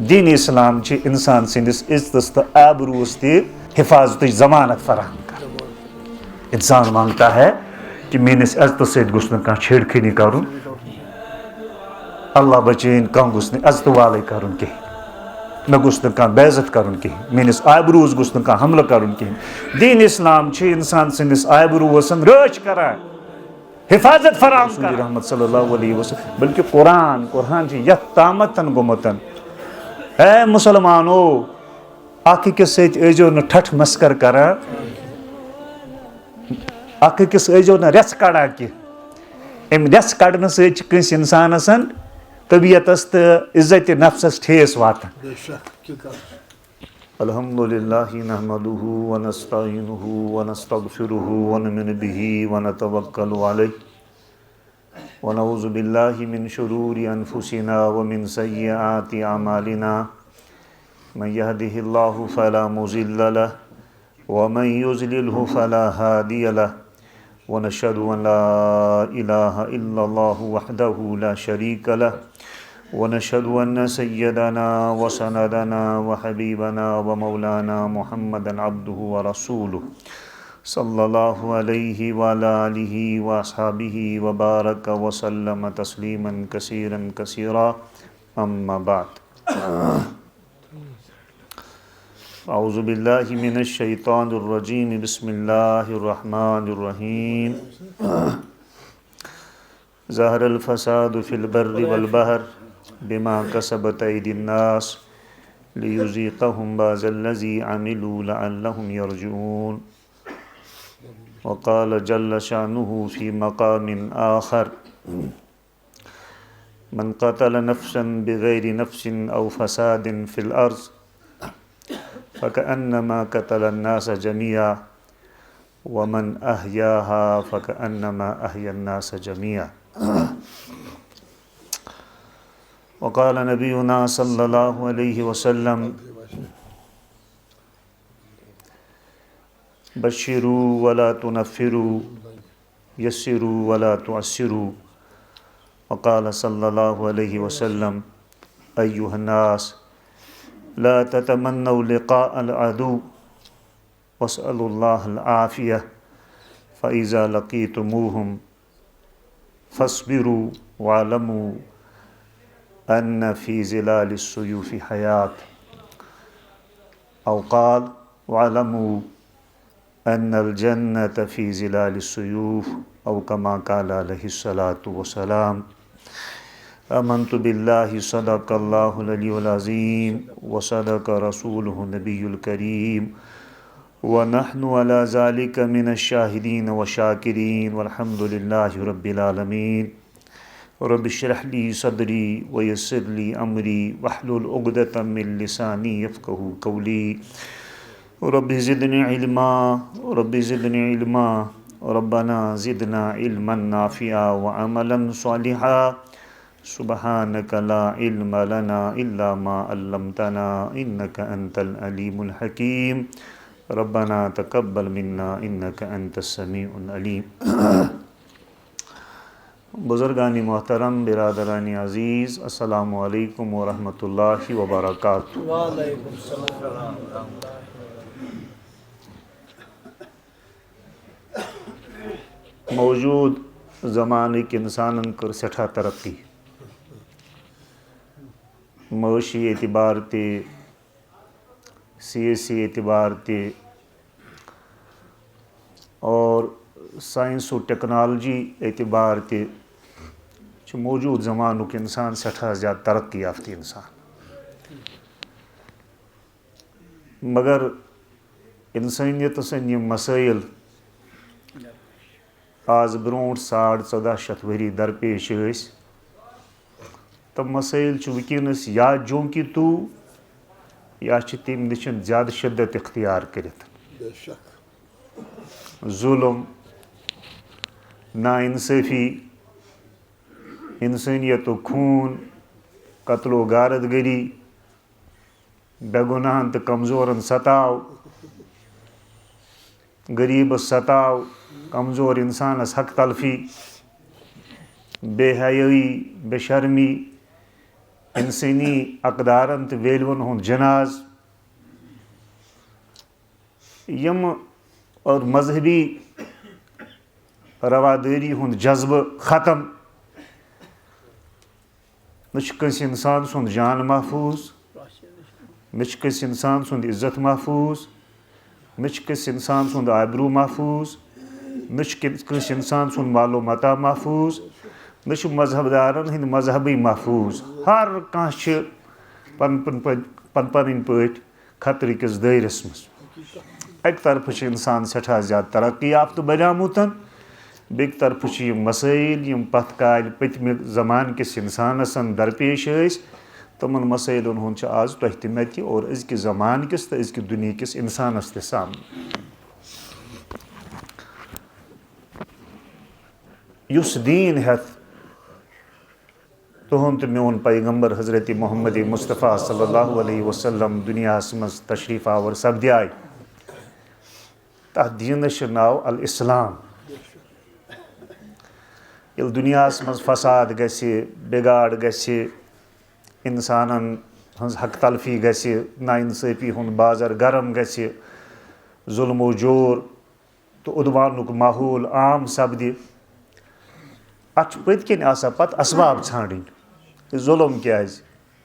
دین اسلام انسان سندس عزتس تو آبروس تہ حفاظت ضمانت فراہم کر. انسان مانگتا ہے کہ میرس عزت ست گوس نہ چھیڑ خانی کرن. اللہ بچین کم گوس عزت والے کرن کہین. مے گوس بے عزت کرن کہین. میرس آبروس گوس حملہ کرن کہین. دین اسلام انسان سندس آبروسن رچ کران حفاظت فراہم کر. رحمت صلی اللہ علیہ وسلم بلکہ قرآن یت تامتن گومتن اے مسلمانو اخ أکس ست ٲسۍزیو نہٕ ٹھٹھ مسکر کران. اخ أکس ٲسۍزیو نہٕ رٮ۪ژھ کڑان کینٛہہ. امہِ رٮ۪ژھ کڑنہٕ سۭتۍ چھِ کٲنٛسہِ انسانس طبیعتس تہٕ عزت نفسس ٹھیس واتان. الحمدللہ نحمدہ ونستعینہ ونستغفرہ ونؤمن بہ ونتوکل علیہ ونعوذ باللہ من شرور انفسنا ومن سیئات اعمالنا من یہدہ اللہ فلا مضل لہ ومن یضللہ فلا ہادی لہ ونشہد ان لا الہ الا اللہ وحدہ لا شریک لہ ونشهد أن سيدنا وسندنا وحبيبنا ومولانا محمدا عبده ورسوله صلى الله عليه وعلى آله وأصحابه وبارك وسلم تسليما كثيرا كثيرا أما بعد. أعوذ بالله من الشيطان الرجيم بسم الله الرحمن الرحيم. ظهر الفساد في البر والبحر بما كسبت أيدي الناس ليذيقهم بعض الذي عملوا لعلهم يرجعون. وقال جل شأنه في مقام آخر من قتل نفسا بغير نفس أو فساد في الأرض فكأنما قتل الناس جميعا ومن أحياها فكأنما أحيا الناس جميعا. وقال نبينا صلى الله عليه وسلم بشروا ولا تنفروا يسروا ولا تعسروا. وقال صلى الله عليه وسلم أيها الناس لا تتمنوا لقاء العدو واسألوا الله العافية فإذا لقيتموهم فاصبروا واعلموا أن في ظلال السيوف حياة أو قال واعلموا أن الجنة في ظلال السيوف أو كما قال عليه الصلاة والسلام. آمنت بالله صدق الله العلي العظيم وصدق رسوله النبي الكريم ونحن على ذلك من الشاهدين والشاكرين والحمد لله رب العالمين. رب اشرح لي صدري ويسر لي أمري واحلل عقدة من لساني يفقهوا قولي. رب زدني علما رب زدني علما ربنا زدنا علما نافعا وعملا صالحا. سبحانك لا علم لنا إلا ما علمتنا إنك أنت العليم الحكيم. ربنا تقبل منا إنك أنت السميع العليم. بزرگان محترم، برادران عزیز، السلام علیکم ورحمۃ اللہ وبرکاتہ. وعلیکم السلام. موجود زمانک انسانن کر سٹھا ترقی، معاشی اعتبار تے سیاسی اعتبار تے اور سائنس و ٹیکنالوجی اعتبار تے موجود زمانک انسان سٹھا زیادہ ترقی یافتہ انسان. مگر انسانیت سن یم مسائل آز برونٹ 1450 ؤری درپیش ٲسۍ تم مسائل ونکس یا جونکہ تو یا تم نش زیادہ شدت اختیار کرت. ظلم، ناانصافی، انسانیت و خون، قتل و غارت گری، بے گناہن تو کمزورن ستاو، غریبس ستاو، کمزور انسانس حق تلفی، بے حیائی، بے شرمی، انسانی اقدارن تو ویلون ہند جناز یم اور مذہبی رواداری ہند جذبہ ختم نس انسان سند جان محفوظ نس انسان سند عزت محفوظ نس انسان سند آبرو محفوظ نس انسان سند مال و متا محفوظ نش مذہب دارن ہند مذہبی محفوظ ہر کھانا پن پن پٲٹھۍ خطرٕ کِس دٲیرس منٛز اکہِ طرفہٕ چھُ انسان سٮ۪ٹھاہ زیادٕ ترقی یافتہٕ بنیومُت بیٚکہِ طرفہٕ چھِ یِم مسٲیِل یِم پتھ کالہِ پٔتمہِ زمانہٕ کِس انسانس درپیش ٲسۍ تِمن مسٲیلن ہُنٛد چھُ آز تۄہہِ تہِ مےٚ تہِ اور أزکِس زمانہٕ کِس تہٕ أزکہِ دُنیہِکِس انسانس تہِ سامنہٕ یُس دیٖن ہٮ۪تھ تُہُنٛد تہٕ میون پیغمبر حضرت محمد مصطفیٰ صلی اللہ علیہ وسلم دُنیاہس منٛز تشریٖف آور سپدیاے تتھ دیٖنس چھُ ناو الاسلام ییٚلہِ دُنیاہس منٛز فساد گژھِ بِگاڑ گژھِ انسانن ہٕنٛز حق تلفی گژھِ نااِنصٲفی ہُنٛد بازر گرم گژھِ ظُلم و جور تہٕ عدوانُک ماحول عام سپدِ اتھ چھُ پٔتۍ کِنۍ آسان پتہٕ اسباب ژھانڈٕنۍ یہِ ظُلم کیازِ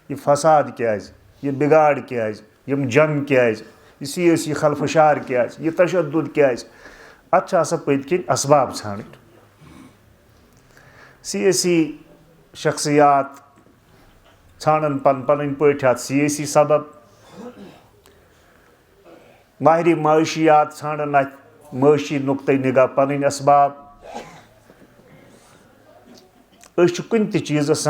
یہِ فساد کیازِ یہِ بِگاڑ کیازِ یِم جنگ کیازِ یہِ سیٲسی خلفشار کیازِ یہِ تشدُد کیازِ اتھ چھِ آسان پٔتۍ کِنۍ اسباب ژھانڈٕنۍ سیٲسی شخصیات ژھانڈن پنٕنۍ پٲٹھۍ اتھ سیٲسی سبب ماہرِ معٲشِیات ژھانڈن اتھ معٲشی نقطۂ نگاہ پنٕنۍ اسباب أسۍ چھِ کُنہِ تہِ چیٖزس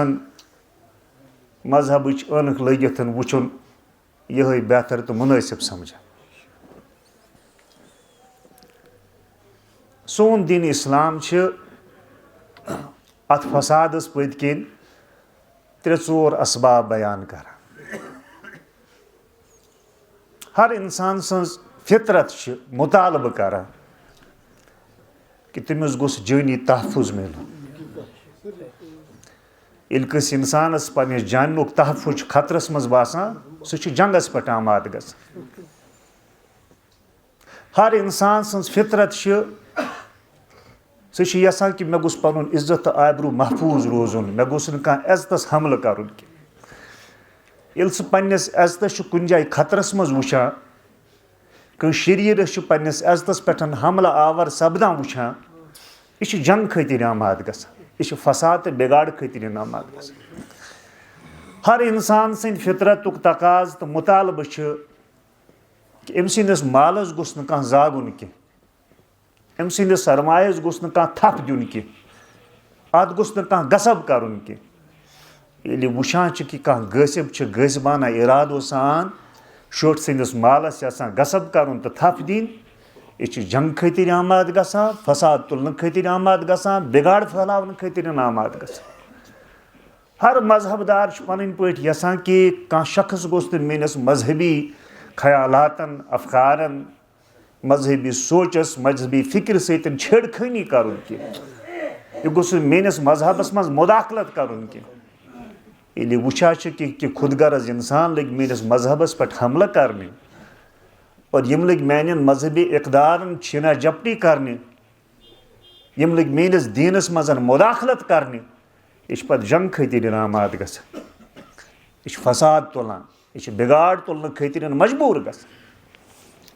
مذہبٕچ عٲنکھ لٲگِتھ وٕچھُن یِہوٚے بہتر تہٕ مُنٲسِب سمجھان سون دیٖن اسلام چھِ اتھ فسادس پٔتۍ کِنۍ 3-4 اسباب بیان کران ہر انسان سٕنٛز فطرت چھِ مُطالبہٕ کران کہِ تٔمِس گوٚژھ جٲنی تحفظ مِلُن ییٚلہِ کٲنٛسہِ انسانس پننِس جانُک تحفظ چھُ خطرس منٛز باسان سُہ چھُ جنگس پٮ۪ٹھ آماد گژھان ہر انسان سٕنٛز فطرت چھِ سُہ چھُ یژھان کہِ مےٚ گوٚژھ پنُن عزت تہٕ آبروٗ محفوٗظ روزُن مےٚ گوٚژھ نہٕ کانٛہہ عزتس حملہٕ کرُن کینٛہہ ییٚلہِ سُہ پننِس عزتس چھُ کُنہِ جایہِ خطرس منٛز وٕچھان کٲنٛسہِ شریٖرس چھُ پننِس عزتس پٮ۪ٹھ حملہٕ آور سپدان وٕچھان یہِ چھُ جنگ خٲطرٕ آماد گژھان یہِ چھُ فساد تہٕ بِگاڑ خٲطرٕ آماد گژھان ہر انسان سٕنٛدِ فطرتُک تقاضہٕ تہٕ مُطالبہٕ چھُ کہِ أمۍ سٕنٛدِس مالس گوٚژھ نہٕ کانٛہہ زاگُن کینٛہہ أمۍ سٕنٛدِس سرمایس گوٚژھ نہٕ کانٛہہ تھپھ دیُن کینٛہہ اتھ گوٚژھ نہٕ کانٛہہ غصب کرُن کینٛہہ ییٚلہِ یہِ وٕچھان چھِ کہِ کانٛہہ غٲصِب چھُ غٲصبانہ ارادو سان شُرۍ سٕنٛدِس مالس یژھان غصب کرُن تہٕ تھپھ دِنۍ یہِ چھِ جنگ خٲطرٕ آماد گژھان فساد تُلنہٕ خٲطرٕ آماد گژھان بِگاڑ پھٔہلاونہٕ خٲطرٕ آماد گژھان ہر مذہب دار چھُ پنٕنۍ پٲٹھۍ یژھان کہِ کانٛہہ شخص گوٚژھ نہٕ میٲنِس مذہبی خیالاتن افکارن مذہبی سونچس مذہبی فکرِ سۭتۍ چھیڑ خٲنی کرُن کینٛہہ یہِ گوٚژھ نہٕ میٲنِس مذہبس منٛز مُداخلت کرُن کینٛہہ ییٚلہِ یہِ وٕچھان چھِ کہِ خود غرض انسان لٔگۍ میٲنِس مذہبس پٮ۪ٹھ حملہٕ کرنہِ اور یِم لٔگۍ میانٮ۪ن مذہبی اقدارن چھیٖنا جپٹی کرنہِ یِم لٔگۍ میٲنِس دیٖنس منٛز مُداخلت کرنہِ یہِ چھِ پتہٕ جنگ خٲطرٕ آماد گژھان یہِ چھِ فساد تُلان یہِ چھِ بِگاڑ تُلنہٕ خٲطرٕ مجبوٗر گژھان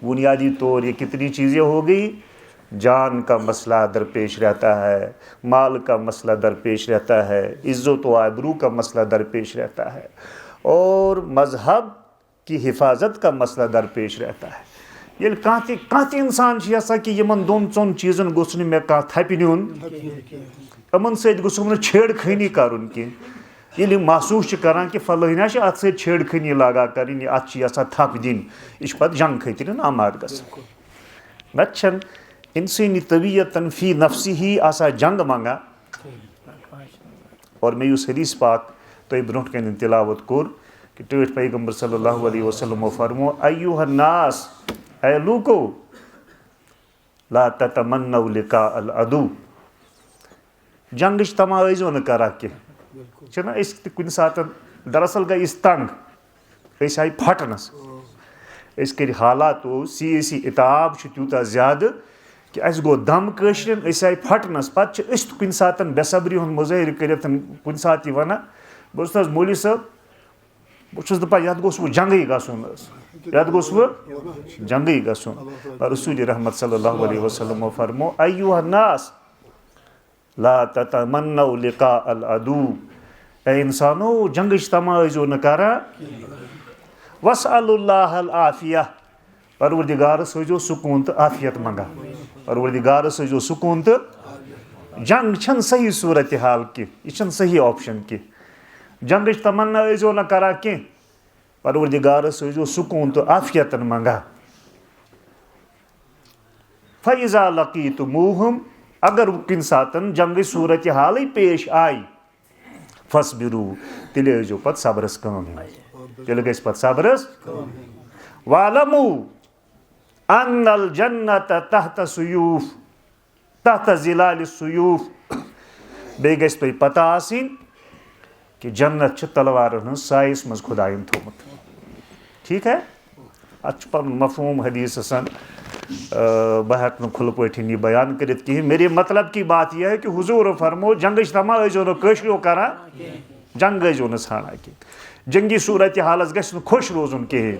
بنیادی طور یہ کتنی چیزیں ہو گئی جان کا مسئلہ درپیش رہتا ہے مال کا مسئلہ درپیش رہتا ہے عزت و آبرو کا مسئلہ درپیش رہتا ہے اور مذہب کی حفاظت کا مسئلہ درپیش رہتا ہے ییٚلہِ کانٛہہ تہِ اِنسان چھُ یژھان کہِ یِمن 2-4 چیٖزن گوٚژھ نہٕ مےٚ کانٛہہ تھپہِ نیُن یِمن سۭتۍ گوٚژھُم نہٕ چھیڑ خٲنی کرُن کینٛہہ ییٚلہِ یہِ محسوٗس چھِ کران کہِ فلٲنیٛا چھِ اتھ سۭتۍ چھیڑ خٲنی لاگان کرٕنۍ اتھ چھِ یژھان تھپھ دِنۍ یہِ چھُ پتہٕ جنگ خٲطرٕ آماد گژھان نتہٕ چھنہٕ انسٲنی طبیعتن فی نفسی ہی آسان جنگ منگان اور مےٚ یُس حدیث پاک تۄہہِ برونٛٹھ کَنۍ تِلاوت کوٚر کہ ٹٲٹھۍ پیغمبر صلی اللہ علیہ وسلمو فرمو ایُّہا الناس اے لوٗکو لا تتمنوا لقاء العدو جنگٕچ تما ٲسۍزیو نہٕ کران کینٛہہ چھِنہ أسۍ تہِ کُنہِ ساتہٕ دراصل گئی اس تنگ اس آئی پھٹنس اس کر حالاتو سیاسی اتاب تیوتہ زیادہ کہ اس گو دم قشرن اس آئی پھٹنس پتہ اس کن سات بے صبری ہند مظاہر کرت کن سات یہ ونان بہت حظ مولوی صاحب بہت دپان یت گوس جنگی گھن یت گوس جنگی گھن رسول رحمت صلی اللہ علیہ وسلم فرمو ایوہ الناس لا تتمنوا لقاء العدو اے انسانو جنگش تما ٲسۍزیو نہٕ کران واسألوا اللہ العافیہ پروردگارس ٲسۍزیو سکون تہٕ عافیت منگان پروردگارس ٲسۍزیو سکون تہٕ جنگ چھنہٕ صحیح صورت حال کینٛہہ یہِ چھنہٕ صحیح آپشن کینٛہہ جنگٕچ تمنا ٲسۍزیو نہٕ کران کینٛہہ پروردگارس ٲسۍزیو سکون تہٕ عافیتن منگان فإذا لقیتموہم اگر کُنہِ ساتہٕ جنگٕچ صورت حالٕے پیش آیہِ فاصبروا تیٚلہِ ٲسۍزیو پتہٕ صبرس کٲم تیٚلہِ گژھِ پتہٕ صبرس واعلموا ان الجنة تحت سیوف تحت ظلال السیوف بیٚیہِ گژھِ تۄہہِ پتہ آسٕنۍ کہ جنت چھِ تلوارن ہٕنٛز سایس منٛز خۄدایَن تھوٚومُت ٹھیٖک ہے اتھ چھُ پنُن مفہوٗم حدیث آسان بہٕ ہٮ۪کہٕ نہٕ کھُلہٕ پٲٹھۍ یہِ بیان کٔرِتھ کِہیٖنۍ میرے مطلب کی بات یہ ہے کہ حضور فرمو جنگٕچ تما ٲسۍزیو نہٕ کٲشرو کران جنگ ٲسۍزیو نہٕ ژھانڈان کینٛہہ جنگی صورت حالس گژھِ نہٕ خۄش روزُن کِہیٖنۍ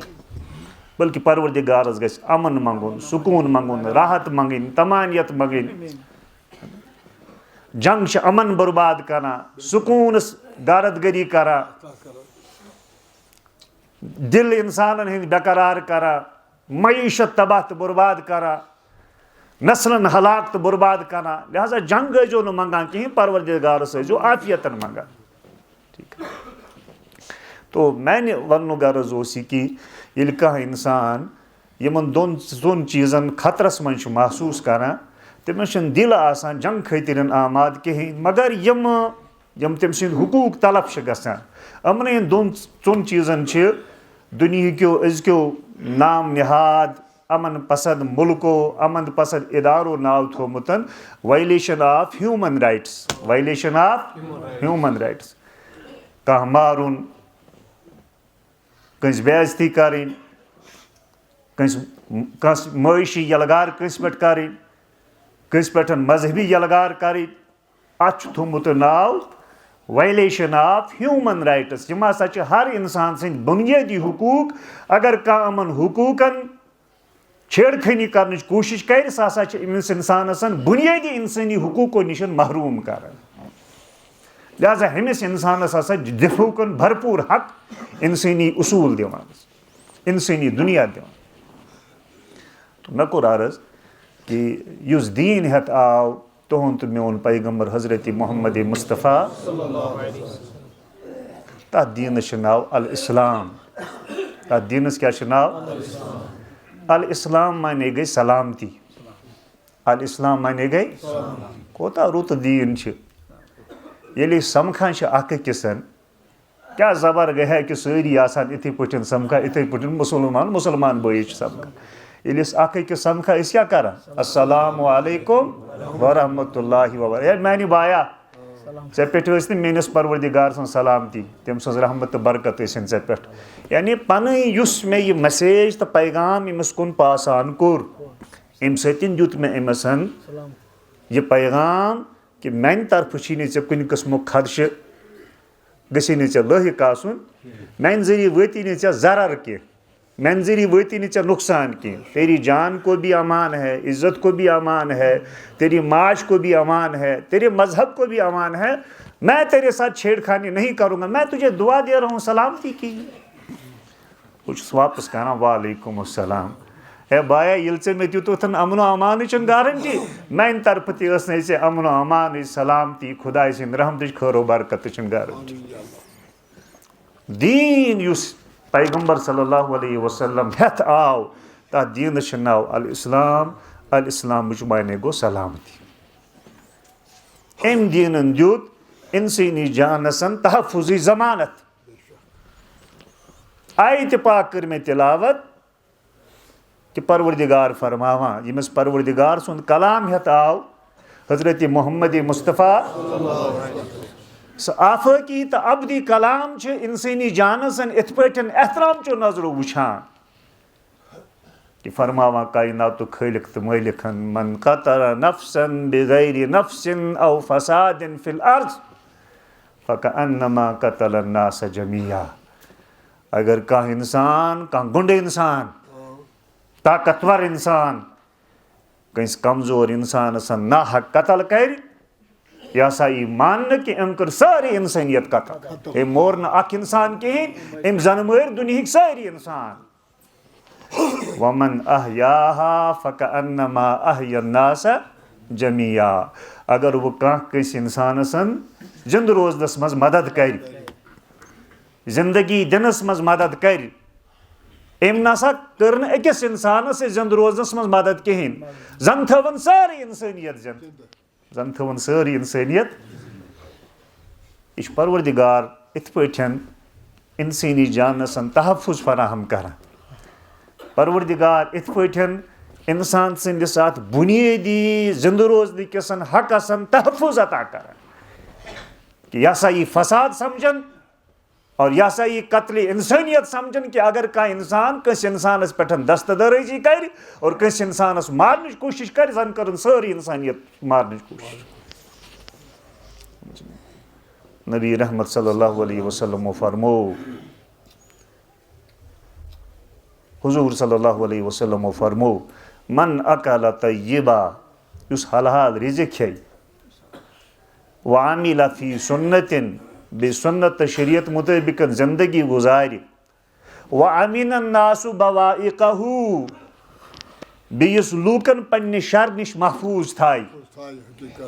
بلکہ پروردگارس گژھِ امن منگُن سکوٗن منگُن راحت منگٕنۍ تمانیت منگٕنۍ جنگ چھِ امن برباد کران سکوٗنس غارت گری کران دل انسانن ہٕنٛدۍ بےقرار کران معیشت تباہ تہٕ برباد کران نسلن ہلاک تہٕ برباد کران لہذا جنگ ٲسۍزیو نہٕ منگان کِہیٖنۍ پروردگارس ٲسۍزیو عافیتن منگان ٹھیٖک تو میانہِ وننُک غرض اوس یہِ کہِ ییٚلہِ کانٛہہ اِنسان یِمن دۄن چیٖزن خطرس منٛز چھُ محسوٗس کران تٔمِس چھُنہٕ دِل آسان جنگ خٲطرٕ آماد کِہیٖنۍ مگر یِم تٔمۍ سٕنٛدۍ حقوٗق طلب چھِ گژھان یِمنٕے ژۄن چیٖزن چھِ دُنہِکیو أزکیو نام نہاد امن پسند مُلکو امن پسند ادارو ناو تھوٚومُت violation of human rights violation of human rights کانٛہہ مارُن کٲنٛسہِ بے عزتی کرٕنۍ کٲنٛسہِ معٲشی یلغار کٲنٛسہِ پٮ۪ٹھ کرٕنۍ کٲنٛسہِ پٮ۪ٹھ مذہبی یلغار کرٕنۍ اتھ چھُ تھوٚومُت ناو وایلیشن آف ہیوٗمن رایٹس یِم ہسا چھِ ہر انسان سٕنٛدۍ بُنیٲدی حقوٗق اگر کانٛہہ یِمن حقوٗقن چھیڑ خٲنی کرنٕچ کوٗشش کرِ سُہ ہسا چھِ أمِس انسانس بُنیٲدی انسٲنی حقوٗقو نِش محروٗم کران لہذا أمِس انسانس ہسا دفعوٗکن بھرپوٗر حق انسٲنی اصوٗل دِوان انسٲنی دُنیا دِوان تہٕ مےٚ کوٚر عرض کہ یُس دیٖن ہٮ۪تھ آو تُہُنٛد تہٕ میون پیغمبر حضرت محمد مصطفیٰ تتھ دیٖنس چھُ ناو الاسلام تتھ دیٖنس کیٛاہ چھُ ناو الاسلام مانے گٔے سلامتی الاسلام مانے گٔے کوتاہ رُت دیٖن چھُ ییٚلہِ أسۍ سمکھان چھِ اکھ أکِس کیٛاہ زبر گٔے ہے کہ سٲری آسان یِتھٕے پٲٹھۍ سمکھان یِتھٕے پٲٹھۍ مُسلمان بٲیی چھِ سمکھان ییٚلہِ أسۍ اکھ أکِس سمکھان أسۍ کیٛاہ کران السلام علیکم ورحمتہ اللہ وبرکاتہ ہے میانہِ بایا ژےٚ پٮ۪ٹھ ٲسۍ نہٕ میٲنِس پروردگار سٕنٛز سلامتی تٔمۍ سٕنٛز رحمت تہٕ برکت ٲسِنۍ ژےٚ پٮ۪ٹھ یعنی پنٕنۍ یُس مےٚ یہِ میسیج تہٕ پیغام أمِس کُن پاس آن کوٚر اَمہِ سۭتۍ دیُت مےٚ أمِس یہِ پیغام کہ میانہِ طرفہٕ چھی نہٕ ژےٚ کُنہِ قٕسمُک خدشہٕ گژھی نہٕ ژےٚ لٲہِق آسُن میانہِ ذٔریعہٕ وٲتی نہٕ ژےٚ ضرر کینٛہہ میانہِ ذٔریعہٕ وٲتی نہٕ ژےٚ نۄقصان کینٛہہ تیری جان کو بھی امان ہے عزت کو بھی امان ہے تیری معاش کو بھی امان ہے تیرے مذہب کو بھی امان ہے میں تیرے ساتھ چھیڑ خانی نہیں کروں گا میں تجھے دعا دے رہا ہوں سلامتی کی بہٕ چھُس واپس کران وعلیکم السلام ہے بایا ییٚلہِ ژےٚ مےٚ دِتُتھ امن و امانٕچ گارنٹی میانہِ طرفہٕ تہِ ٲس نہٕ ژےٚ امن و امانٕچ سلامتی خۄداے سٕنٛدِ رحمتٕچ خٲر و برکتٕچ گارنٹی دیٖن یُس پیغمبر صلی اللہ علیہ وسلم ہٮ۪تھ آو تتھ دیٖنس چھُ ناو الاسلام الاسلامٕچ معنی گوٚو سلامتی أمۍ دیٖنن دیُت انسٲنی جانس تحفظٕچ ضمانت آیتہِ پاک کٔر مےٚ تِلاوت کہ پروردگار فرماوان ییٚمِس پروردگار سُنٛد کلام ہٮ۪تھ آو حضرت محمد مصطفیٰ سہ آفاقی تو ابدی کلام انسانی جانسن ات پٲٹھۍ احترام چو نظرو وچھان کہ فرماوان کائنات خالق تو مالکن من قتل نفسا بغیر نفس او فساد فی الارض فکأنما قتل الناس جميعا. اگر کانٛہہ انسان کانٛہہ گُنڈٕ انسان طاقتور انسان کٲنٛسہِ کمزور انسانس نا حق قتل کر یہ ہسا یہ ماننہٕ کہ أمۍ کٔر سٲرٕے انسانیت قتل. أمۍ مور نہٕ اکھ انسان کہیٖنۍ أمۍ زن مٲرۍ دُنہِکۍ سٲری انسان. ومن احیاها فکأنما احیا الناس جميعا. اگر وہ کانٛہہ کٲنٛسہِ انسانسن زندٕ روزنس منٛز مدد کر زندگی دنس منٛز مدد کر أمۍ نسا کٔر نہٕ أکِس انسانس زندٕ روزنس منٛز مدد کہیٖنۍ زن تھٲوٕن سٲرٕے انسٲنیت زن تھٲوٕن سٲرٕے انسٲنیت. یہ چھُ پروردگار اِتھ پٲٹھۍ انسٲنی جانسن تحفظ فراہم کران. پروردگار اِتھ پٲٹھۍ انسان سندس ات بنیادی زندٕ روزنہٕ کسن حقسن تحفظ عطا کران کہ یہ ہسا یہ فساد سمجھن اور یہ ہسا یہ قتل انسانیت سمجھن کہ اگر کانٛہہ انسان کٲنٛسہِ انسانس پٮ۪ٹھ دستہٕ درٲزی کر اور کٲنٛسہِ انسانس مارنٕچ کوٗشش کر زن کرن سٲرٕے انسانیت مارنٕچ کوٗشش. نبی رحمت صلی اللہ علیہ وسلم فرمو حضور صلی اللہ علیہ وسلم فرمو من اکل طیبا یس حلال رزق کھے وعمل فی سنتن بے سنت شریعت مطابق زندگی گزارِ وامن الناس بوائقہ بیس لوکن پنہ شر نش محفوظ تھائے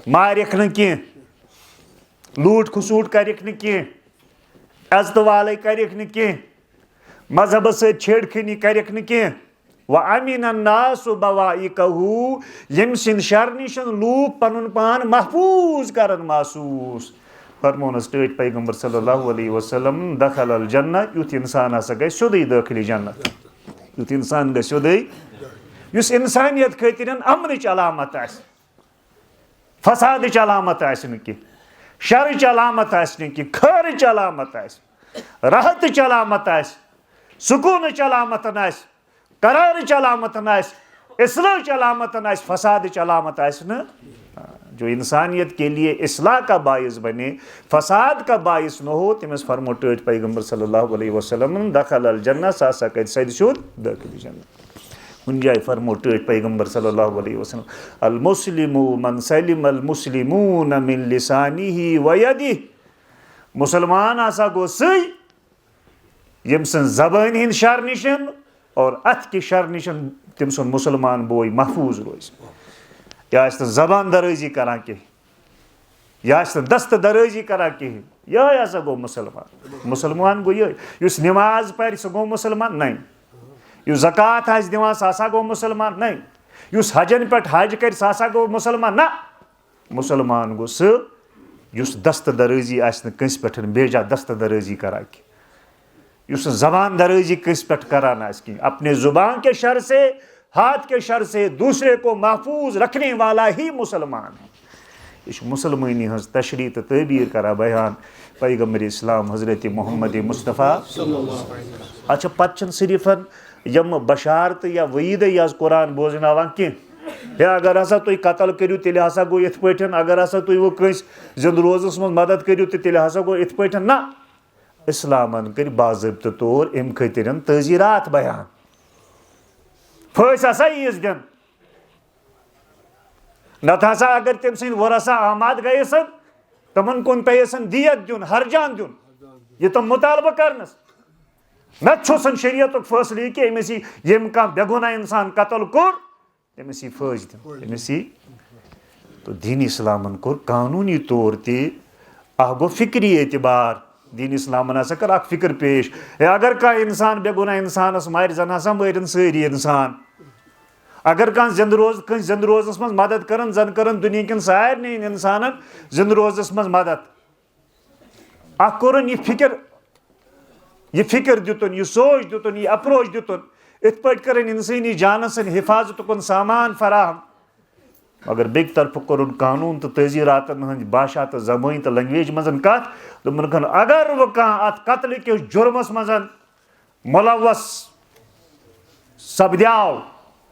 مارک نہ کینٛہہ لوٗٹ کھسوٗٹ کرکھ نہٕ کینٛہہ عزتہٕ والے کرکھ نہٕ کینٛہہ مذہبس سۭتۍ چھیڑ خٲنی کرکھ نہٕ کینٛہہ وامن الناس بوائقہ یم سٕنٛدِ شر نش لوٗکھ پنُن پان محفوظ کرن محسوٗس. فرمونس ٹٲٹھۍ پیغمبر صلی اللہ علیہ وسلم دخل الجنہ یُتھ انسان ہسا گژھِ سیوٚدُے دٲخلہِ جنت. یُتھ انسان گژھِ سیوٚدُے یُس انسانیت خٲطرٕ امنٕچ علامت آسہِ فسادٕچ علامت آسہِ نہٕ کینٛہہ شرٕچ علامت آسہِ نہٕ کینٛہہ خٲرٕچ علامت آسہِ راحتٕچ علامت آسہِ سکوٗنٕچ علامتن آسہِ قرارٕچ علامتن آسہِ اصلاحٕچ علامتن آسہِ فسادٕچ علامت آسہِ نہٕ. جو انسانیت کے لیے اصلاح کا باعث بنے فساد کا باعث نہ ہو تمس فرمو ٹٲٹھۍ پیغمبر صلی اللہ علیہ وسلم دخل الجنہ سُہ ہسا کَرِ سیٚدِ سیوٚد دٲخلہِ جنت. کُنہِ جایہِ فرمو ٹٲٹھۍ پیغمبر صلی اللہ علیہ وسلم المسلم من سلم المسلمون من لسانہ ویدہ. مسلمان ہسا گوٚو سُے ییٚمہِ سٕنٛز زبٲنۍ ہٕنٛدۍ شر نِشن اور اتھ کہِ شر نِشن تٔمۍ سُنٛد مسلمان بوے محفوظ روزِ. یہ آسہِ نہٕ زبان درٲزی کران کینٛہہ یہ آسہِ نہٕ دستہٕ درٲزی کران کِہیٖنۍ یہے ہسا گوٚو مسلمان گوٚو یہے. یُس نماز پرِ سُہ گوٚو مسلمان نہیں. یُس زکات آسہِ دِوان سُہ ہسا گوٚو مسلمان نہیں. یُس حجن پٮ۪ٹھ حج کرِ سُہ ہسا گوٚو مسلمان نہ. مسلمان گوٚو سُہ یُس دستہٕ درٲزی آسہِ نہٕ کٲنٛسہِ پٮ۪ٹھ بیجا دستہٕ درٲزی کران کینٛہہ یُس زبان درٲزی کٲنٛسہِ پٮ۪ٹھ کران آسہِ کینٛہہ اپنے زبان کے شر سے ہاتھ کے شر سے دوسرے کو محفوظ رکھنے والا ہی مسلمان ہے. یہ مسلمانی ہز تشریح تو تعبیر کران بیان پیغمبر اسلام حضرت محمد مصطفیٰ. اچھا پتہ صرف یم بشارت یا وعیدے یاز قرآن بوزناوان کینٛہہ ہے اگر ہسا تُہۍ قتل کٔرِو تیٚلہِ ہسا گوٚو یِتھ پٲٹھۍ اگر ہسا تُہۍ وۄنۍ کٲنٛسہِ زِندٕ روزنس منٛز مدد کٔرِو تہٕ تیٚلہِ ہسا گوٚو یِتھ پٲٹھۍ نہ. اسلامن کٔرۍ باضٲبطہٕ طور امہِ خٲطرٕ تعزیرات بیان. پھٲسۍ ہسا ییٖس دِنہٕ نتہٕ ہسا اگر تٔمۍ سٕنٛدۍ ورثہ آماد گٔیسن تمن کُن پیٚیسن دیت دیُن ہرجان دیُن یہ تِم مطالبہٕ کرنس. نتہٕ چھُسن شریعتُک فٲصلہٕ یہِ کہِ أمِس یی ییٚمۍ کانٛہہ بے گۄناہ انسان قتل کوٚر تٔمِس یی پھٲسۍ دِنہٕ تٔمِس یی. تہٕ دیٖن اسلامن کوٚر قانوٗنی طور تہِ اکھ گوٚو فکری اعتبار. دیٖن اسلامن ہسا کٔر اکھ فکر پیش ہے اگر کانٛہہ انسان بے گۄناہ انسانس مارِ زن ہسا مٲرِن سٲری انسان. اگر کانٛہہ زندٕ روزنس منٛز مدد کرن زن کرن دُنہِکٮ۪ن سارنٕے انسانن زندٕ روزنس منٛز مدد. اکھ کوٚرُن یہِ فکر دِتُن یہِ سونچ دِتُن یہِ اپروچ دِتُن یِتھ پٲٹھۍ کرن انسٲنی جانس حفاظت کُن سامان فراہم مگر بیٚکہِ طرفہٕ کوٚرُن قانوٗن تہٕ تعزیٖراتن ہٕنٛدۍ باشا تہٕ زبٲنۍ تہٕ لنٛگویج منٛز کتھ دوٚپُن اگر وۄنۍ کانٛہہ اتھ قتلہٕ کِس جُرمس منٛز مُلوث سپدیو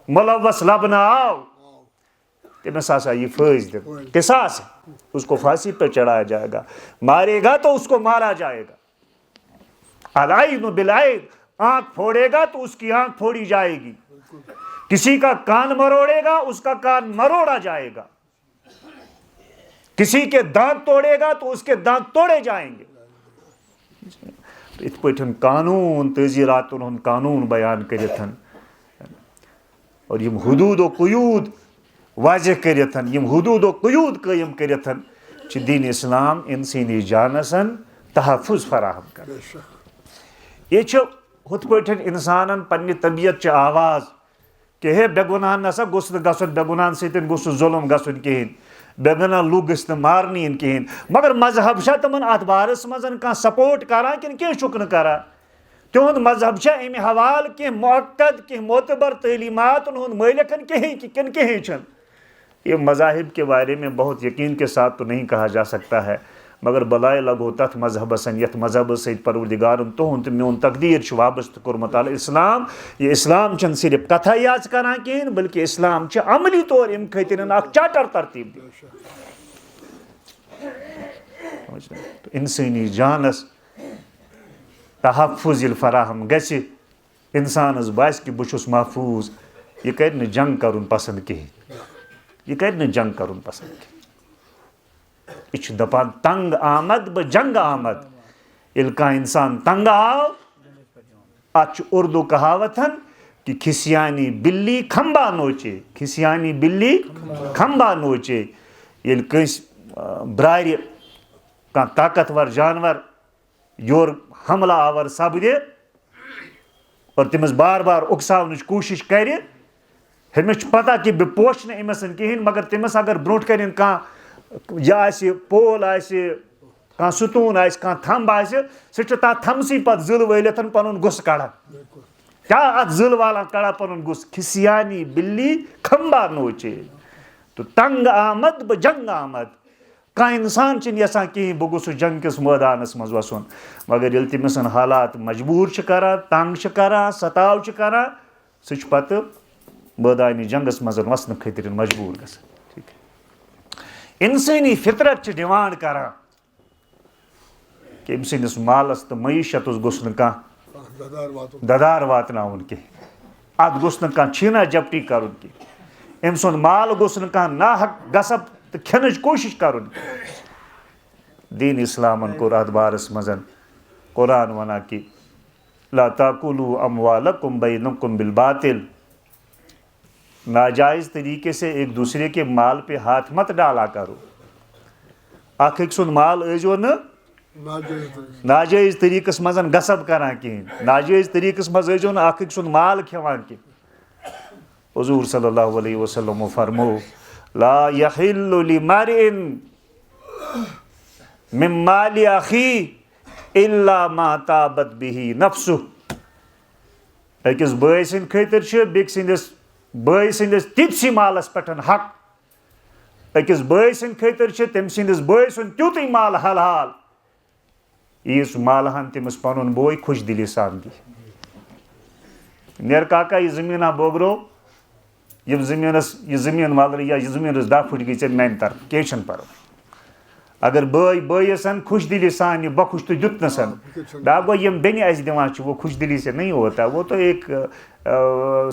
مُلوث لبنہٕ آو تٔمِس ہسا یی پھٲنٛسۍ دِنہٕ قصاص اس کو پھانسی پہ چڑھایا جائے گا مارے گا تو اس کو مارا جائے گا العین بالعین آنکھ پھوڑے گا تو اس کی آنکھ پھوڑی جائے گی کسی کا کان مروڑے گا اس کا کان مروڑا جائے گا کسی کے دانت توڑے گا تو اس کے دانت توڑے جائیں گے ات پٲٹھۍ قانوٗن تعزیٖراتن ہُنٛد قانوٗن بیان کٔرِتھ اور یم حدوٗد و قیوٗد واضح کٔرِتھ یم حدوٗد و قیوٗد قٲیِم کٔرِتھ چھِ دیٖن اسلام اِنسٲنی جانس تحفظ فراہم کران یہ چھُ ہُتھ پٲٹھۍ اِنسانن پننہِ طبیعت چہِ آواز کہ ہے بے گۄناہن نسا گوٚژھ نہٕ گژھُن بے گۄناہن سۭتۍ گوٚژھ نہٕ ظُلم گژھُن کِہیٖنۍ بے گۄناہ لُکھ گٔژھۍ نہٕ مارنہٕ یِنۍ کِہیٖنۍ مگر مذہب چھا تِمن اتھ بارس منٛز کانٛہہ سپورٹ کران کِنہٕ کینٛہہ چھُکھ نہٕ کران تِہُنٛد مذہب چھا امہِ حوالہٕ کینٛہہ مُعتد کینٛہہ معتبر تعلیٖماتن ہُنٛد مٲلِک کِنہٕ کِہیٖنۍ چھُنہٕ یہ مذاہب کے بارے میں بہت یقین کے ساتھ تو نہیں کہا جا سکتا ہے مگر بلائے لگو تتھ مذہبس یتھ مذہب سۭتۍ پروردگارن تہنٛد تہٕ میون تقدیٖر چھُ وابستہٕ کوٚرمُت اسلام یہ اسلام چھنہٕ صرف کتھے یاژ کران کِہیٖنۍ بلکہ اسلام چھِ عملی طور امہِ خٲطرٕ اکھ چارٹر ترتیٖب دِوان انسٲنی جانس تحفظ ییٚلہِ فراہم گژھِ انسانس باسہِ کہِ بہٕ چھُس محفوٗظ یہِ کرِ نہٕ جنگ کرُن پسنٛد کِہیٖنۍ یہ کر نہٕ جنگ کرُن پسنٛد یہ چھُ دپان تنگ آمد بہٕ جنگ آمد ییٚلہِ کانٛہہ اِنسان تنگ آو اتھ چھُ اردو کہاوت کہ کھسیانی بلی کھمبا نوچے کھسیانی بلی کھمبا نوچے ییٚلہِ کٲنٛسہِ برارِ کانٛہہ طاقتور جانور یور حملہٕ آور سپدِ اور تٔمِس بار بار اُکساونٕچ کوٗشش کرِ أمِس چھُ پتہ کہ بہٕ پوشہٕ نہٕ أمِس کِہیٖنۍ مگر تٔمِس اگر برونٛٹھ کَنٮ۪ن کانٛہہ یہِ آسہِ پول آسہِ کانٛہہ ستوٗن آسہِ کانٛہہ تھمب آسہِ سُہ چھُ تتھ تھمسٕے پتہٕ ضلع وٲلِتھ پنُن غُصہٕ کڑان کیٛاہ اتھ ضلع والان کڑان پنُن غُصہٕ کھسیانی بلی کھمبا نوچے تہٕ تنگ آمد بہٕ جنگ آمد کانٛہہ اِنسان چھُنہٕ یژھان کِہیٖنۍ بہٕ گوٚژھُس جنگ کِس مٲدانس منٛز وسُن مگر ییٚلہِ تٔمِس حالات مجبوٗر چھِ کران تنگ چھِ کران ستاو چھِ کران سُہ چھُ پتہٕ مٲدانہِ جنگس منٛز وسنہٕ خٲطرٕ مجبوٗر گژھان انسٲنی فطرت چھِ ڈِمانڈ کران کہ أمۍ سٕنٛدِس مالس تہٕ معیشتس گوٚژھ نہٕ کانٛہہ ددار واتناوُن کینٛہہ اتھ گوٚژھ نہٕ کانٛہہ چھیٖنا جپٹی کرُن کینٛہہ أمۍ سُنٛد مال گوٚژھ نہٕ کانٛہہ ناحق غصب تہٕ کھٮ۪نٕچ کوٗشش کرُن دیٖن اسلامن کوٚر اتھ بارس منٛز قرآن ونان کہ لا تاکلوا اموالکم بینکم بالباطل ناجائز طریقے سے ایک دوسرے کے مال پہ ہاتھ مت ڈالا کرو اکھ أکۍ سُنٛد مال ٲسۍزیو نہٕ ناجٲیز طریقس منٛز غصب کران کِہیٖنۍ ناجٲیز طریقس منٛز ٲسۍزیو نہٕ اکھ أکۍ سُنٛد مال کھٮ۪وان کینٛہہ حضوٗر صلی اللہ علیہ وسلمو فرموو لا یحل لمرئ من مال اخیہ الا ما طابت بہ نفسہ أکِس بٲے سٕنٛدِ خٲطرٕ چھِ بیٚکہِ سٕنٛدِس بٲے سٕنٛدِس تِتسٕے مالس پٮ۪ٹھ حق أکِس بٲے سٕنٛدِ خٲطرٕ چھِ تٔمۍ سٕنٛدِس بٲے سُنٛد تیُتُے مال حلال ییٖژ مالہٕ ہن تٔمِس پنُن بوے خۄش دِلی سان دی نیر کاکا یہِ زٔمیٖنا بوگرو یہِ زٔمیٖن ولرٕ یا یہِ زٔمیٖنس 10 پھٕٹۍ گٔژھِتھ میانہِ طرفہٕ کینٛہہ چھُنہٕ پرواے اگر بٲیِس خۄش دِلی سان یہِ بخُش تہٕ دیُتنَسن گوٚو یِم بیٚنہِ اَسہِ دِوان چھِ وہ خۄش دِلی سے نہیں ہوتا وہ تو ایک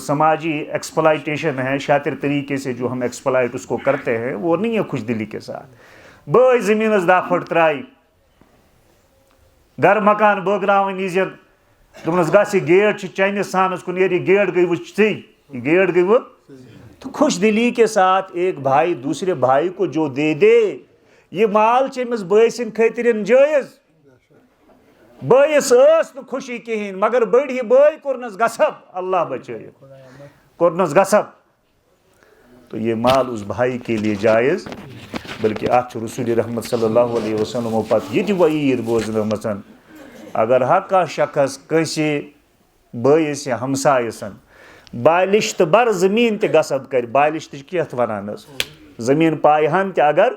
سماجی ایکسپلائٹیشن ہے شاطر طریقے سے جو ہم ایکسپلائٹ اس کو کرتے ہیں وہ نہیں ہے خوش دلی کے ساتھ بٲے زٔمیٖنس 10 پھٕٹ ترٛایہِ گرٕ مکان بٲگراوٕنۍ ییٖزٮ۪ن دوٚپنَس گژھ یہِ گیٹ چھِ چانہِ سانس کُن یہِ گیٹ گٔے وٕ ژےٚ یہ گیٹ گئی وہ تو خوش دلی کے ساتھ ایک بھائی دوسرے بھائی کو جو دے یہ مال چمس بٲے سٕنٛدِ خٲطرٕ جٲیز بٲیس ٲس نہٕ خوشی کِہیٖنۍ مگر بٔڑۍ بٲے کوٚرنس غصب اللہ بچٲیِتھ کوٚرنس غصب تو یہ مال اس بھائی کے لیے جائز بلکہ اتھ چھُ رسول رحمت صلی اللہ علیہ وسلمو پتہٕ یہِ تہِ وعیٖد بوزنٲومٕژ اگر کانٛہہ شخص کٲنٛسہِ بٲیِس یا ہمسایس بالِش تہٕ بر زٔمیٖن تہِ غصب کرِ بالِش تہِ چھِ کیٛاہ وَنان حظ زمین پایہن تہ اگر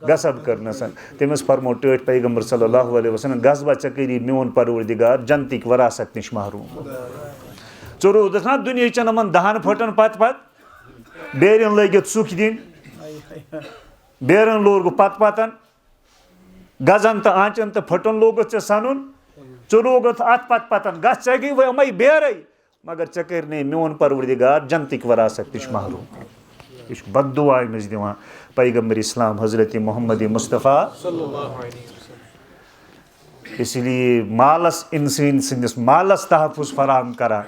غصب کرنسن تمس فرمو ٹٲٹھۍ پیغمبر صلی اللہ علیہ وسلم غصبہ ژےٚ کٔری میون پروردگار جنتٕکۍ وراثت نش محروم ژٕ روٗدُس نا دُنیہچٮ۪ن یِمن 10 پھٹن پتہٕ بیرٮ۪ن لٲگِتھ سُکھ دِنۍ بیرن لوگ پتہٕ گزن تہٕ آنچن تہٕ پھٹن لوگُتھ ژےٚ سنُن ژٕ روگُتھ اتھ پتہٕ گژھ ژےٚ گٔے وۄنۍ یِمے بیرے مگر ژےٚ کٔرۍ میون پروردگار جنتٕکۍ وراثت نش محروم یہ چھُ بد دعا أمِس دِوان پیغمبر اسلام حضرت محمد مصطفیٰ اس لیے مالس انسان سندس مالس تحفظ فراہم کران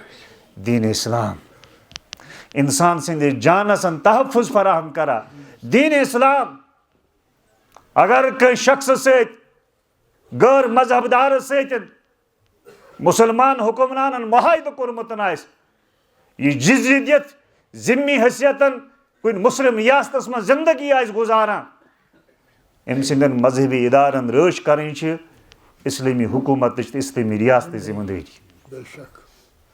دین اسلام انسان سندس جانس تحفظ فراہم کران دین اسلام اگر کٲنٛسہِ شخص سۭتۍ غٲر مذہب دار سۭتۍ مسلمان حکمرانن معاہدٕ کوٚرمُت آسہِ یہِ جزیہ دِتھ ذمہ حیثیتن کُنہِ مسلم ریاستس منٛز زندگی آسہِ گُزاران أمۍ سٕنٛدٮ۪ن مذہبی ادارن رٲچھ کرٕنۍ چھِ اسلامی حکومتٕچ تہٕ اسلامی ریاستٕچ ذمہ دٲری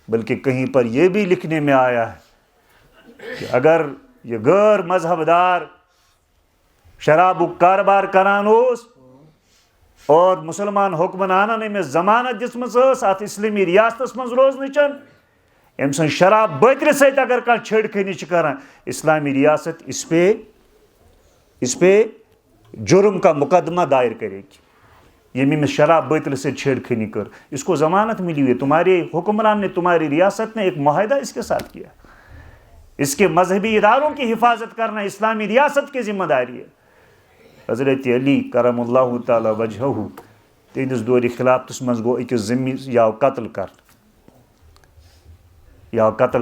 بلکہ کہیں پر یہ بھی لکھنے میں آیا ہے کہ اگر یہ غیر مذہب دار شرابُک کاروبار کران اوس اور مسلمان حکمرانن أمِس ضمانت دِژمٕژ ٲس اتھ اسلامی ریاستس منٛز روزنٕچن أمۍ سٕنٛز شراب بٲترِ سۭتۍ اگر کانٛہہ چھیڑ خٲنی چھِ کران اسلامی ریاست اس پہ جرم کا مقدمہ دائر کرے گی یہ أمِس شراب بٲتلہِ سۭتۍ چھیڑ خٲنی کر اس کو ضمانت ملی ہوئی تمہارے حکمران نے تمہاری ریاست نے ایک معاہدہ اس کے ساتھ کیا اس کے مذہبی اداروں کی حفاظت کرنا اسلامی ریاست کی ذمہ داری ہے حضرت علی کرم اللہ تعالیٰ وجہہ تہندس دورِ خلافت مز گو أکِس ذمہ یاو قتل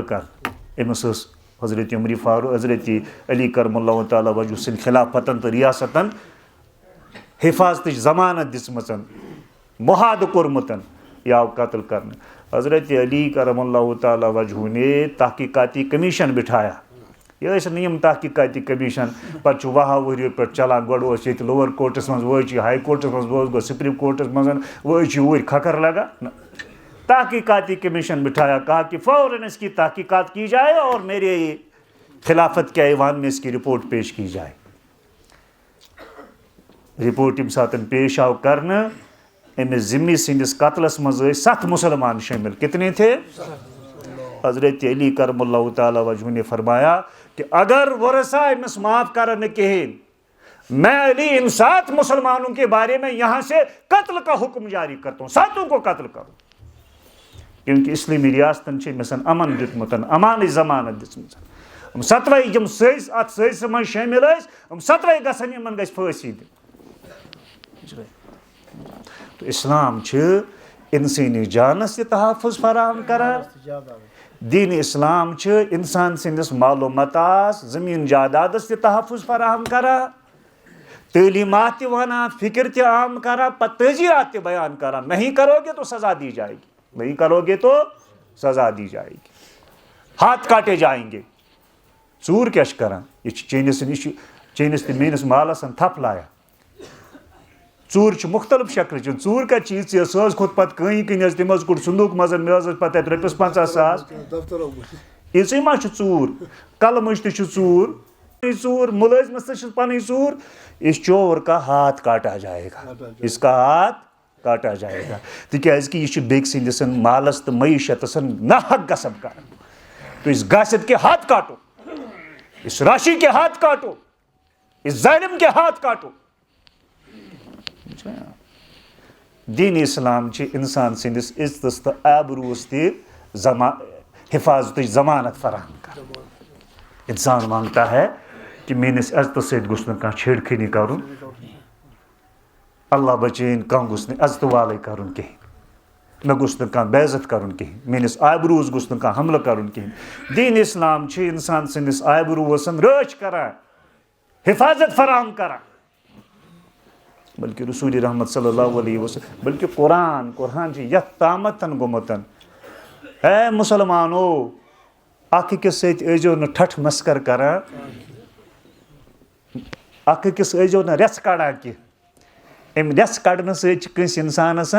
کر أمس ٲس حضرت عمر فاروق حضرت علی کرم اللہ تعالیٰ وجہ سٕنٛدِ خلافتن تہٕ ریاستن حفاظتٕچ ضمانت دِژمٕژ معاہدٕ کوٚرمُت یاو قتل کرنہٕ حضرت علی کرم اللہ تعالیٰ وجہ نے تحقیقاتی کمیشن بٹھایا یہ ٲسۍ نہٕ یِم تحقیقاتی کمیشن پتہٕ چھُ وُہو ؤرۍیو پٮ۪ٹھ چلان گۄڈٕ اوس ییٚتہِ لوور کورٹس منٛز وۄنۍ چھُ ہاے کورٹس منٛز وۄنۍ گوٚو سپریم کورٹس منٛز وۄنۍ چھُ یوٗرۍ کھکھر لگان تحقیقاتی کمیشن بٹھایا کہا کہ فوراً اس کی تحقیقات کی جائے اور میرے خلافت کے ایوان میں اس کی رپورٹ پیش کی جائے رپورٹ ییٚمہِ ساتہٕ پیش آو کرنہٕ أمِس ذمہ سٕنٛدِس قتلس منٛز ٲسۍ 7 مسلمان شٲمِل کتنے تھے حضرت علی کرم اللہ تعالیٰ وجہ نے فرمایا کہ اگر ورثہ أمِس معاف کرن نہٕ کہیٖنۍ میں علی ان 7 مسلمانوں کے بارے میں یہاں سے قتل کا حکم جاری کرتا ہوں 7 کو قتل کرو کیونکہ اسلامی ریاستن چھِ أمِس امن دیُتمُت امانٕچ ضمانت دِژمٕژ 7 یِم سٲزۍ اتھ سٲزِس منٛز شٲمِل ٲسۍ 7 گژھن یِمن گژھِ پھٲنسی دِنۍ تو اسلام چھِ انسٲنی جانس تہِ تحفظ فراہم کران دین اسلام چھِ انسان سٕنٛدِس معلوٗ متاعس زٔمیٖن جادادس تہِ تحفظ فراہم کران تعلیمات تہِ ونان فکر تہِ عام کران پتہٕ تعزیرات تہِ بیان کران نہیں کرو گے تو سزا دی جائے گی نہیں کرو گے تو سزا دی جائے گی ہاتھ کاٹے جائیں گے ژوٗر کیٛاہ چھِ کران یہِ چھِ چٲنِس تہٕ میٲنِس مالس تھپھ لایا ژوٗر چھِ مختلف شکلہٕ چھِ ژوٗر کتہِ چھِ یِژھ سۄ حظ کھوٚت پتہٕ کٲنی کِنۍ حظ تٔمۍ حظ کوٚڑ صندوٗق منٛز مےٚ حظ ٲس پتہٕ تتہِ رۄپیس 50,000 یِژٕے ما چھِ ژوٗر قلمٕچ تہِ چھِ ژوٗر مُلٲزمس تہِ چھِ پنٕنۍ ژوٗر اس چور کا ہاتھ کاٹا جائے گا اس کا ہاتھ کاٹا جائے گا تِکیٛازِ کہِ یہِ چھُ بیٚکہِ سٕنٛدِس مالس تہٕ معیشتس ناحق غصب کران تو اس غاصب کے ہاتھ کاٹو اس راشی کے ہاتھ کاٹو اس ظالم کے ہاتھ کاٹو دین اسلام چھِ انسان سٕنٛدِس عزتس تہٕ آبروٗوس تہِ حفاظتٕچ ضمانت فراہم کران انسان مانگتا ہے کہ میٲنِس عزتس سۭتۍ گوٚژھ نہٕ کانٛہہ چھیڑ خٲنی کرُن اللہ بچٲیِن کانٛہہ گوٚژھ نہٕ عزتہٕ والے کرُن کِہیٖنۍ مےٚ گوٚژھ نہٕ کانٛہہ بے عزت کرُن کِہیٖنۍ میٲنِس آبروٗوس گوٚژھ نہٕ کانٛہہ حملہٕ کرُن کِہیٖنۍ دین اسلام چھِ انسان سٕنٛدِس آبروٗوس رٲچھ کران حفاظت فراہم کران بلکہ رسول رحمت صلی اللہ علیہ وسلم بلکہ قرآن چھِ یتھ تامتھ گوٚمُت اے مسلمانو اکھ أکِس سۭتۍ ٲسۍزیو نہٕ ٹھٹھ مسکر کران اکھ أکِس ٲسۍزیو نہٕ رٮ۪ژھ کڑان کینٛہہ امہِ رٮ۪ژھ کڑنہٕ سۭتۍ چھِ کٲنٛسہِ انسانس